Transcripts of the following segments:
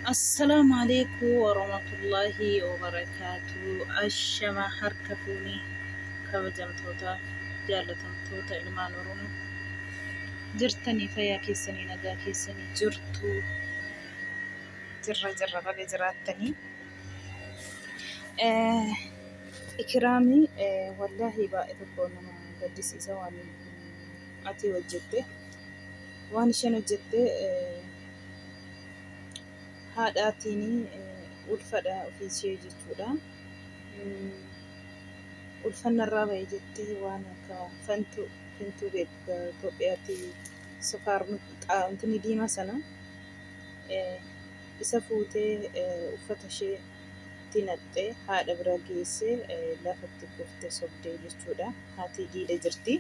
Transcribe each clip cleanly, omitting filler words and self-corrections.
السلام عليكم ورحمة الله وبركاته. الشما حركفوني كوجمتوتا جالتمتوتا إلمان ورونو جرتني فيا كيسني نجا كيسني جرتو جرة بقى جراتني إكرامي والله بقى تكون قدسي سواني أتي وجدته وأنا شنو جدته haadhaatiini ulfadha ofiishee jechuudha. Ulfannarraa bahee jettee waan akka fintuu beektu Itoophiyaatti safaarni diimaa sana isa fuutee uffata isheetti naqxee haadha bira geessee lafatti kuftee sobdee jechuudha. Haati diida jirti.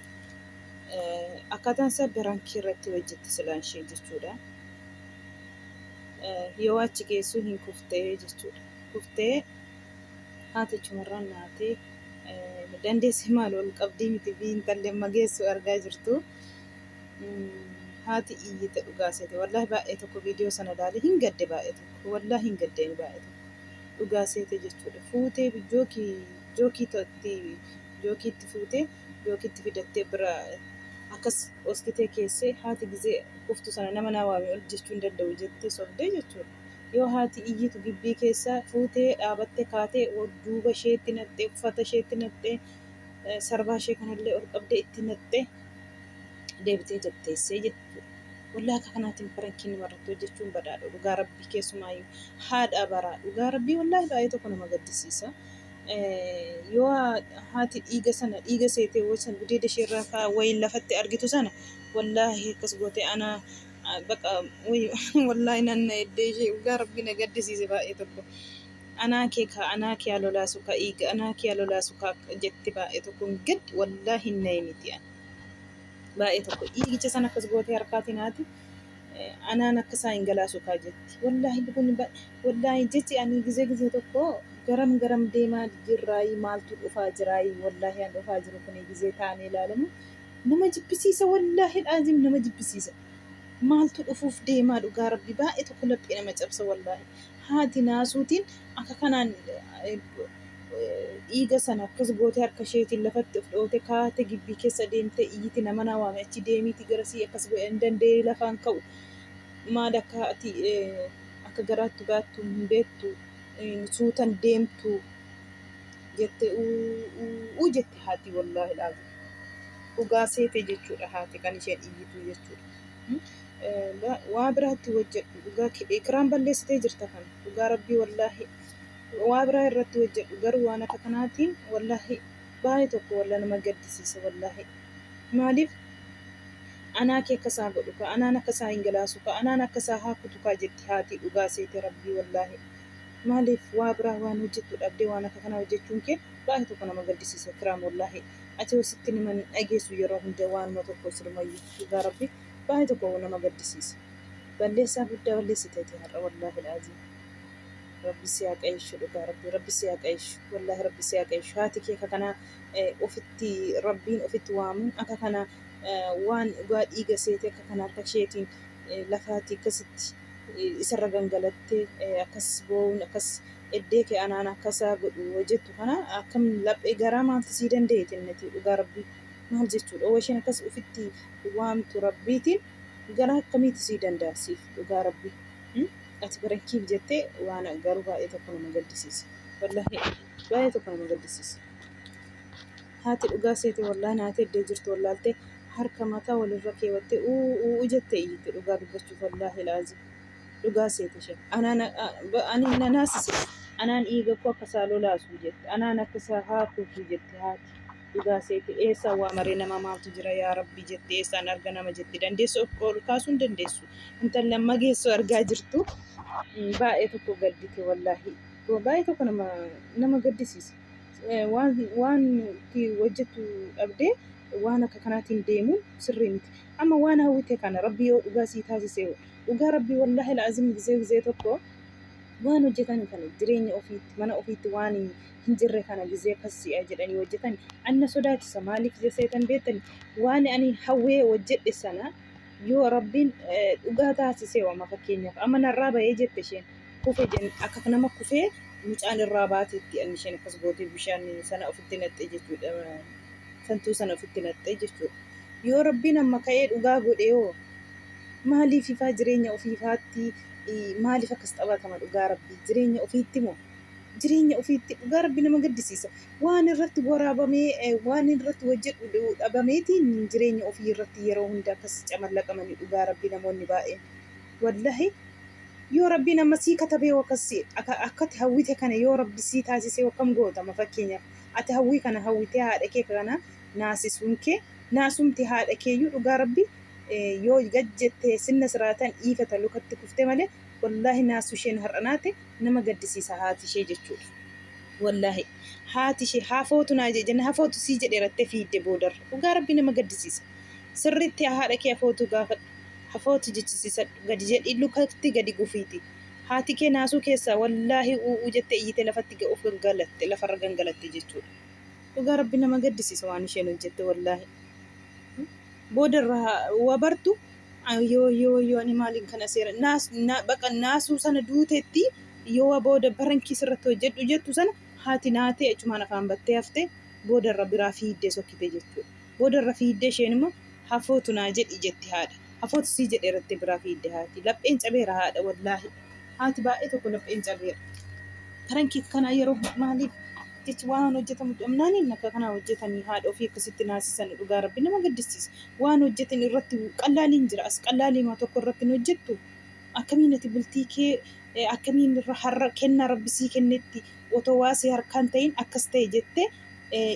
Akkaataan isaa barankii irratti hojjetti silaan ishee jechuudha. Yoo achi geessu hin kuftee jechuudha. Kuftee haati chumarraan naatee dandeessee maal ol qabdii miti fi intallee amma geessu argaa jirtu. Haati iyyite dhugaa seete. Wallaahi baay'ee tokko viidiyoo sana ilaalee hin gadde baay'ee tokko. Wallaahi hin gaddeen baay'ee tokko. Dhugaa seete jechuudha. Fuutee jookiitti fuutee jookiitti fidattee bira akkas hoskitee keessee haati gizee kuftu sana nama naa waamee ol jechuu hin danda'u jettee sobdee jechuudha. Yoo haati iyyitu gibbii keessa fuutee dhaabattee kaatee duuba isheetti naqxee uffata isheetti naqxee sarbaa ishee kanallee ol qabdee itti naqxee deebitee jetteessee jechuudha. Wallaahi akka kanaatiin barankiin namarratti hojjechuun badhaadha. Dhugaa rabbii keessumaayyuu haadha baraa dhugaa rabbii wallaahi baay'ee tokko nama gaddisiisa. Yoo haati dhiiga seetee wasan gudeeda isheerraa wayiin lafatti argitu sana wallaahi akkas gootee ana baqa wallaahi nanna eddee ishee dhugaa rabbii na gaddisiise baay'ee tokko. Anaa kee alolaasu ka dhiiga anaa kee alolaasu ka jetti baay'ee tokko gad wallaahi hin na'e miti baay'ee tokko dhiigicha sana akkas gootee harkaatiin haati anaan akkasaa hin galaasu kaa jetti. Wallaahi jechi ani gizee tokko garam deemaa jirraayi maaltu dhufaa jiraayi wallaahi an dhufaa jiru kun gizee taanee ilaalamu nama jibbisiisa wallaahi dhaazim nama jibbisiisa. Maaltu dhufuuf deemaa dhugaa rabbi baay'ee tokko laphee nama cabsa wallaahi. Haati naasuutiin akka kanaan dhiiga sana akkas gootee harka isheetiin lafatti of dhootee kaatee gibbii keessa deemtee iyyiti nama naa waame achi deemiiti garasii akkas godhe hin dandeenye lafaan ka'u. Maal akka ati akka garaatti baattu hin beektu suutan deemtu jette jette haati wallaahi dhaabu. Dhugaa seete jechuudha haati kan isheen iyyitu jechuudha. Waa biraatti hojjedhu dhugaa Ikiraam balleessitee jirta kana dhugaa rabbii wallaahi waa biraa irratti hojjedhu garuu waan akka kanaatiin wallaahi baay'ee tokko wallaahi nama gaddisiisa wallaahi. Maaliif anaa kee akkasaa godhu ka anaan akkasaa hin galaasu ka anaan akkasaa haakutu kaa jetti haati dhugaa seete rabbii wallaahi. Maaliif waa biraa waan hojjettu dhabdee waan akka kanaa hojjechuun kee baay'ee tokko nama gaddisiisa Ikiraam wallaahi. Ati hositti nama dhageessu yeroo hunda waanuma tokko sirmayyuu dhugaa rabbii baay'ee tokko nama gaddisiisa. Balleessaa guddaa balleessiteeti har'a wallaahi dhaazii. Rabbi si haa qayeessu dhugaa rabbii rabbi si haa qayeessu wallaahi rabbi si haa qayeessu. Haati kee akka kanaa ofitti rabbiin ofitti waamuun akka kanaa waan dhugaa dhiiga seetee akka kanaa harka isheetiin lafaatti akkasitti isarra gangalattee akkas boo'uun akkas eddee kee anaan akkasaa godhu hojjettu kana akkam laphee garaa maaltu sii danda'eeti innati dhugaa rabbii maal jechuudha. Oo isheen akkas ofitti waamtu rabbiitiin garaa akkamiiti sii danda'a siif dhugaa rabbii. Ati barankiif jettee waan garuu baay'ee tokko nama gaddisiisa. Wallaahi baay'ee tokko nama gaddisiisa. Haati dhugaa seete wallaahi naatee eddee jirtu wallaaltee harka mataa walirra keewwattee jettee iyyite dhugaa dubbachuuf wallaahi laazim. Dhugaa seete isheen. Ani nanaasise. Anaan dhiiga koo akkasaa lolaasu jette. Anaan akkasaa haakuutu jette haati. Dhugaa seete eessaan waa maree nama maaltu jira yaa rabbi jette eessaan arga nama jette dandeessu ol kaasuu hin dandeessu. Intalli amma geessu argaa jirtu baay'ee tokko gaddite wallaahi. Baay'ee tokko nama gaddisiisa. Waan hojjettu dhabdee waan akka kanaatiin deemuun sirrii miti. Amma waan hawwite kana rabbi yoo dhugaa sii taasisee dhugaa rabbii wallaahi laazim gizee tokko waan hojjetan kana jireenya ofiitti mana ofiitti waan hin jirre kana gizee akkasii jedhanii hojjetan anna sodaachisa. Maaliif jeseetan beektani waan ani hawwee hojjedhe sana yoo rabbiin dhugaa taasisee waama fakkeenyaaf amma narraa bahee jette isheen kufe akka nama kufee mucaan irraa baateetti ani isheen akkas gootee bishaan sana ofitti naqxee jechuudha. Santuu sana ofitti naqxee jechuudha. Yoo rabbiin amma ka'ee dhugaa godhe yoo maaliif ifaa jireenya ofiifaatti maaliif akkas taphatama dhugaa rabbii jireenya ofiitti moo jireenya ofiitti dhugaa rabbii nama gaddisiisa. Waan irratti waraabamee waan irratti hojjedhu dhabameetiin jireenya ofii irratti yeroo hunda akkas camallaqamanii dhugaa rabbii namoonni baay'een. Wallahi yoo rabbiin amma sii katabee akkasii akkati hawwite kana yoo rabbi sii taasisee akkam gootama fakkeenyaaf ati hawwii kana hawwitee haadha kee kana naasisuun kee naasumti haadha keeyyuu dhugaa rabbi yoo gajjettee sinna siraatan dhiifata lukatti kuftee malee wallahi naasu isheen har'anaate nama gaddisiisa haati ishee jechuudha. Wallahi haati ishee hafootu naa jenna hafootu sii jedheerattee fiidde boodarra dhugaa rabbi nama gaddisiisa. Sirriitti haadha kee hafootu gaafadhu. Hafootu jechisiisa gadi jedhi lukatti gadi gufiiti. Haati kee naasuu keessaa wallaahi uu jettee iyyite lafatti of gangalatte lafarra gangalatte jechuudha. Dhugaa rabbi nama gaddisiisa waan isheen hojjette wallaahi. Boodarra wabartu yoo ani maaliin kana seera baqa naasuu sana duuteetti yoo booda barankii sirratti hojjedhu jettu sana haati naatee achumaan afaan battee haftee boodarra biraa fiiddee sokkite jechuudha. Boodarra fiiddee isheen immoo hafootu naa jedhi jetti haadha. Hafootu sii jedheerattee biraa fiidde haati. Lapheen cabeera haadha wallaahi. Haati baay'ee tokko lapheen cabeera. Barankii kanaa yeroo maaliif jechi waan hojjetamu dhamnaaniin akka kanaa hojjetanii haadha ofii akkasitti naasisan dhugaa rabbi nama gaddisiisa. Waan hojjetan irratti qallaaliin jira as qallaalii tokko irratti hin hojjettu. Akkamiin ati bultii kee akkamiin har'a kennaa rabbi sii kennetti otoo waasii harkaan ta'in akkas ta'e jettee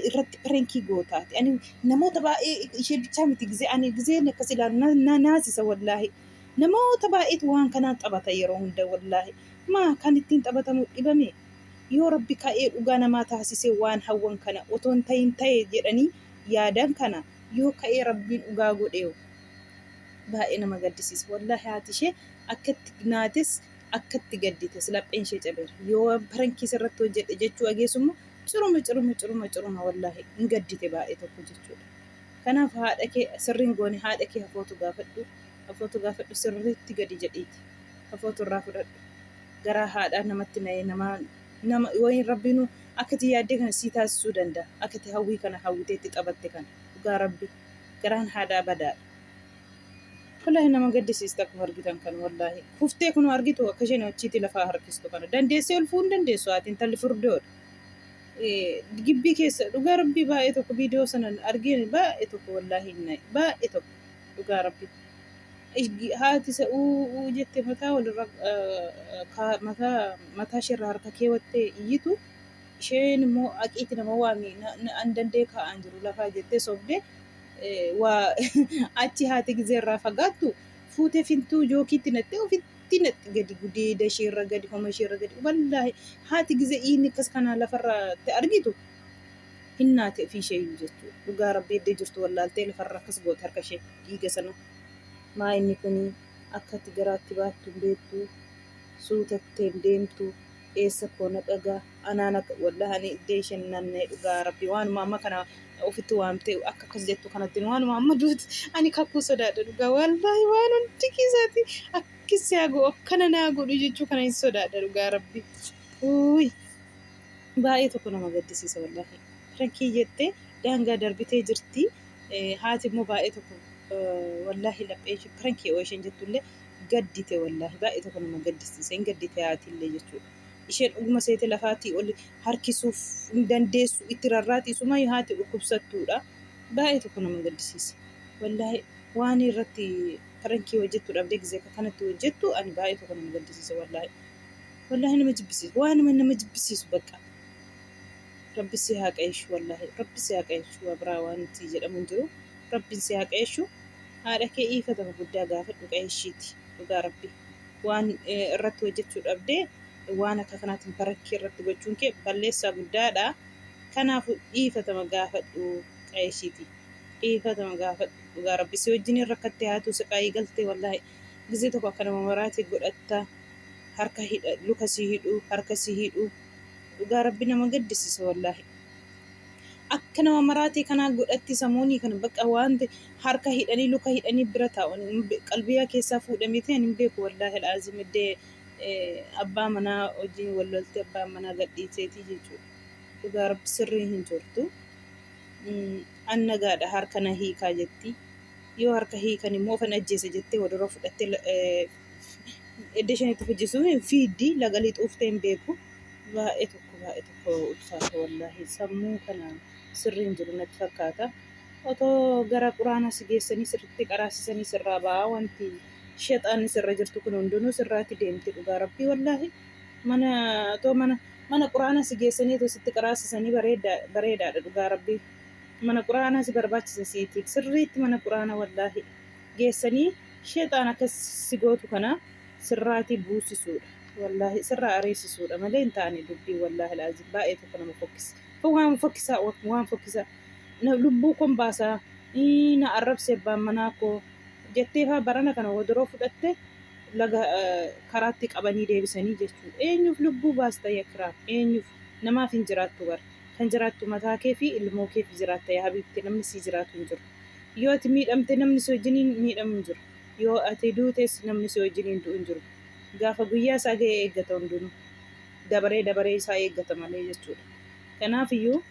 irratti barankii gootaati. Ani namoota baay'ee ishee bichaa miti gizee ani gizeen akkas ilaalu naasisa wallaahi. Namoota baay'eetu waan kanaan taphata yeroo hunda wallaahi. Maa kan ittiin taphatamu dhibame yoo rabbi ka'ee dhugaa namaa taasisee waan hawwan kana otoo hin ta'in ta'e jedhanii yaadan kana yoo ka'ee rabbiin dhugaa godhe baay'ee nama gaddisiisa. Wallaahi haati ishee akkatti naates akkatti gaddites lapheen ishee cabeera. Yoo barankii irratti hojjedhe jechuu ageessummoo ciruma wallaahi hin gaddite baay'ee tokko jechuudha. Kanaaf haadha kee sirriin goone haadha kee hafootu gaafadhu sirriitti gadi jedhiiti. Hafootu irraa fudhadhu. Garaa haadhaa namatti na'ee nama wayin rabbiinu akkati yaaddee kana sii taasisuu danda'a. Akkati hawwii kana hawwiteetti taphatte kana dhugaa rabbi garaan haadhaa badaadha. Wallahi nama gaddisiista akkuma argitan kan wallahi. Kuftee kun argitu akka isheen achiitti lafaa harkistu kana dandeessee ol fuun dandeessu haatiin talli furdoodha. Gibbii keessa dhugaa rabbii baay'ee tokko viidiyoo sanan argine baay'ee tokko wallaahi hinnaa'e baay'ee tokko dhugaa rabbii. Haati isa jettee mataa walirra mataa isheerra harka keewwattee iyyitu isheen immoo aqiitti nama waami an dandee kaa'an jiru lafaa jettee sobdee waa achi haati gizeerraa fagaattu fuutee fintuu jookiitti nattee ofitti natti gadi gudeeda isheerra gadi homa isheerra gadi wallaahi haati gizee inni akkas kanaa lafarra argitu hinnaate ofii ishee jechuudha. Dhugaa rabbii eddee jirtu wallaaltee lafarra akkas goote harka ishee dhiiga sana. Maa inni kun akkatti garaatti baattu beektu suutattee deemtu eessa koona dhagaa anaan akka wallaahi ani iddee isheen naanna'ee dhugaa rabbii waanuma amma kana ofitti waamtee akka akkas jettu kanatti waanuma amma duuti ani kakkuu sodaadha dhugaa wallaahi waan hundi keessaati akkisi haa godhu akkana naa godhu jechuu kana hin sodaadha dhugaa rabbii. Baay'ee tokko nama gaddisiisa wallaahi. Barankii jettee daangaa darbitee jirti haati immoo baay'ee tokko wallaahi laphee barankii isheen jettullee gaddite wallaahi baay'ee tokko nama gaddisiisa hin gaddite haatillee jechuudha. Isheen dhuguma seete lafaatii ol harkisuuf hin dandeessu itti rarraatiisuma haati dhukkubsattuudha. Baay'ee tokko nama gaddisiisa. Wallaahi waan irratti barankii hojjettu dhabdee gizee kanatti hojjettu ani baay'ee tokko nama gaddisiisa wallaahi. Wallaahi nama jibbisiisa waan nama jibbisiisu bakka. Rabbi si haa qayeeshu wallaahi rabbi si haa qayeeshu abraa waan itti jedhamu hin jiru. Rabbiin si haa qayeeshu haadha kee dhiifatama guddaa gaafadhu qayeeshiiti dhugaa rabbi waan irratti hojjechuu dhabdee waan akka kanaatiin barankii irratti gochuun kee balleessaa guddaadha. Kanaafuu dhiifatama gaafadhu qayeeshiiti dhiifatama gaafadhu dhugaa rabbi si wajjin rakkattee haatu si qaayii galtee wallaahi gizee tokko akka nama maraatii godhatta harka hidha luka si hidhu harka si hidhu dhugaa rabbi nama gaddisiisa wallaahi. Akka nama maraatii kanaa godhatti samuunii kana bakka waan harka hidhanii luka hidhanii bira taa'an qalbiyaa keessaa fuudhamee ta'an hin beeku wallaahi laazim iddee abbaa manaa wajjin wal lolte abbaan manaa gadhiiseetii jechuudha. Dhugaa rabbi sirrii hin jirtu. An nagaadha harka na hiikaa jetti. Yoo harka hiikan immoo ofan ajjeesa jettee walirra fudhattee edda ishanitti hojjesuun fiiddi laga lixuuftee hin beeku. Baay'ee tokko ulfaata wallaahi sammuu kana sirrii hin jiru natti fakkaata. Otoo gara quraana si geessanii sirriitti qaraasisanii sirraa ba'aa wanti sheexaanni sirra jirtu kun hundinuu sirraatti deemti dhugaa rabbii wallaahi. Mana quraana si geessanii otoo sitti qaraasisanii bareedaadha dhugaa rabbii. Mana quraanaa si barbaachisa siitiif sirriitti mana quraana wallaahi geessanii sheexaan akkas si gootu kana sirraatti buusisuudha. Wallaahi sirraa ariisisuudha malee hin taane dubbii wallaahi laazim baay'ee tokko nama fokkisa. Waan fokkisaa lubbuu kon baasaa na arrabse abbaan manaa koo jettee faa barana kana wadaroo fudhatte laga karaatti qabanii deebisanii jechuudha. Eenyuuf lubbuu baasta yakiraaf eenyuuf namaaf hin jiraattu bara. Kan jiraattu mataa kee fi ilmoo kee fi jiraatta yaa habiibti namni si jiraatu hin jiru. Yoo ati miidhamte namni si wajjiniin miidhamu hin jiru. Yoo ati duutes namni si wajjiniin du'u hin jiru. Gaafa guyyaa isaa ga'ee eeggata hundinuu. Dabaree isaa eeggata malee jechuudha. Kanaaf iyyuu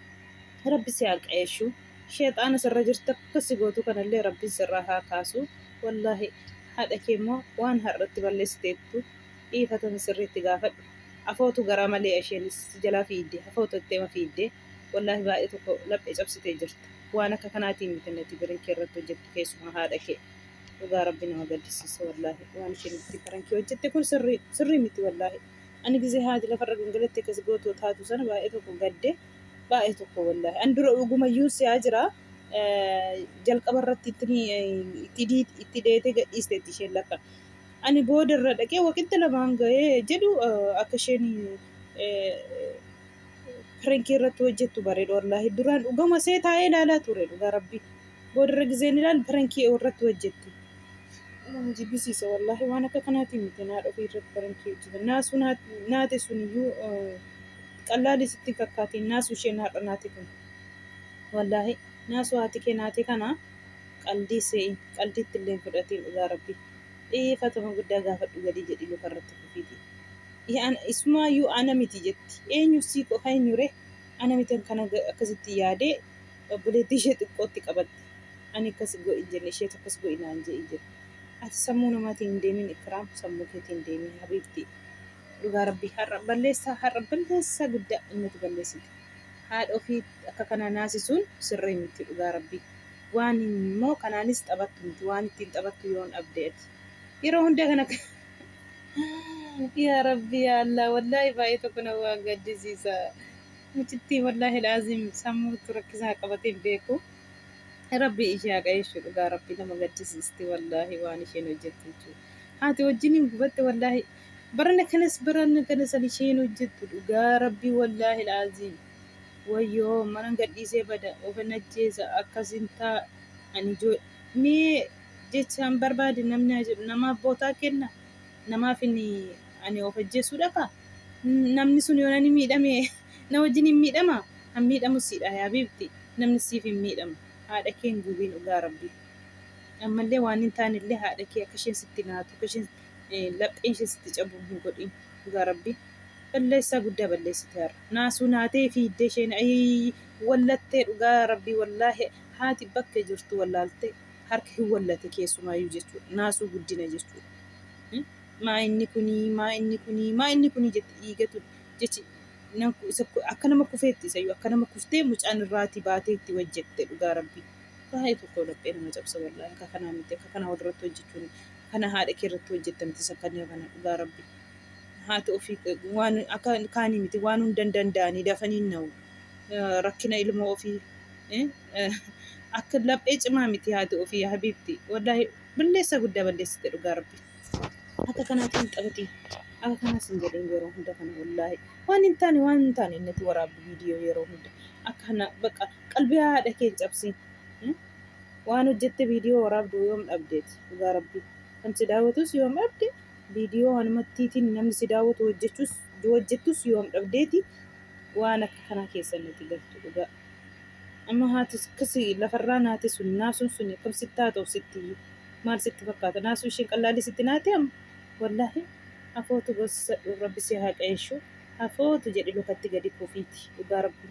rabbi si haa qayeeshu. Sheexaana sirra jirtu akkasi gootu kanallee rabbi sirraa haa kaasu. Wallaahi haadha kee immoo waan har'atti balleessiteettu dhiifama sirriitti gaafadhu. Afootu garaa malee isheenis jalaa fiidde afootu itteema fiidde wallaahi baay'ee tokko laphee cabsitee jirti. Waan akka kanaatiin miti natti birinkee irratti hojjettu keessumaa haadha kee. Dhugaa rabbi nama gaddisiisa wallaahi waan isheen itti birinkee hojjette kun sirrii miti wallaahi. Ani gizee haati lafarra gangalattee akkas gootu taatu sana baay'ee tokko gadde baay'ee tokko wallaahi. An dura dhugumayyuu si'aa jira jalqaba irratti itti deetee gadhiisteetti isheen lakka. Ani booda irra dhaqee waqtii lamaan ga'ee jedhu akka isheen birinkee irratti hojjettu bareedu wallaahi. Duraan dhugama see taa'ee ilaalaa ture dhugaa rabbii. Booda irra gizeen ilaal birinkee irratti hojjetti. Nama jibbisiisa wallaahi waan akka kanaatiin miti naa dhufee irratti birinkee hojjeta. Naasuu naate suniyyuu qallaalii sitti fakkaatiin naasuu isheen har'a naate kun. Wallaahi naasuu haati kee naate kana qaldiitti illee fudhatiin dhugaa rabbii. Dhiifama guddaa gaafadhu gadi jedhi lafarratti kufiiti. Isumaayyuu ana miti jetti. Eenyu sii qofa eenyure ana miti kana akkasitti yaadee obboleettii ishee xiqqootti qabatti. Ani akkas go'i jenne ishee akkas go'i naan jedhi jedhe. Ati sammuu namaatiin hin deemin ikiraam sammuu keetiin hin deemin habiibti. Dhugaa rabbii har'a balleessaa guddaa innati balleessite. Haadha ofii akka kana naasisuun sirrii miti dhugaa rabbii. Waan immoo kanaanis taphattu miti waan ittiin taphattu yoon abdeeti. Yeroo hundaa kana yaa rabbi yaa Allah wallaahi baay'ee tokko nama gaddisiisa. Mucittii wallaahi laazim sammuutti rakkisaa qabatee beeku. Rabbi ishee haa qayeessu dhugaa rabbi nama gaddisiisti wallaahi waan isheen hojjettu jechuudha. Haati wajjiniin gubatte wallaahi barana kanas isheen hojjettu dhugaa rabbi wallaahi laazim. Wayyoo mana gadhiisee bada ofin ajjeesa akkasin taa ani mee jechaan barbaade namni jedhu namaaf bootaa kenna namaaf inni ani of ajjeessuudha ka namni sun yoo nani miidhame na wajjin hin miidhama han miidhamu siidha yaa biibti namni siif hin miidhamu haadha kee hin gubiin dhugaa rabbii ammallee waan hin taanillee haadha kee akka isheen sitti naatu akka isheen lapheen ishee sitti cabu hin godhin dhugaa rabbii balleessaa guddaa balleessite har'a naasuu naatee fiiddee isheen wallattee dhugaa rabbii wallaahi haati bakka jirtu wallaaltee harka hin wallate keessumaayyuu jechuudha naasuu guddina jechuudha maa inni kunii jette dhiigatu jechi akka nama kufeetti isayyuu akka nama kuftee mucaan irraatii baatee itti hojjette dhugaa rabbii baay'ee tokko laphee nama cabsa wallaahi akka kanaa miti akka kanaa walirratti hojjechuun kana haadha kee irratti hojjettamti isa kana dhugaa rabbii haati ofii waan akka kaanii miti waan hunda danda'anii dafanii na'u rakkina ilmoo ofii akka laphee cimaa miti haati ofii habiibti wallaahi balleessaa guddaa balleessite dhugaa rabbii akka kanaatiin taphatii akka kanaas hin jedhin yeroo hunda kana wallaahi waan hin taane innati waraabdu viidiyoo yeroo hunda akka kana baqa qalbii haadha kee cabsi waan hojjette viidiyoo waraabdu yoom dhabdeeti dhugaa rabbii kan si daawwatus yoom dhabde viidiyoo wanumattiitiin namni si daawwatu hojjettus yoom dhabdeeti waan akka kanaa keessan nuti galtu dhugaa. Amma haati akkasii lafarraa naate sun naasuun sun akkam sitti haa ta'u sitti maal sitti fakkaata naasuu isheen qallaalii sitti naate amma wallaahi Hafootu gosa rabbi si haa qayeeshu. Hafootu jedhi lukatti gadi kufiiti. Dhugaa rabbi.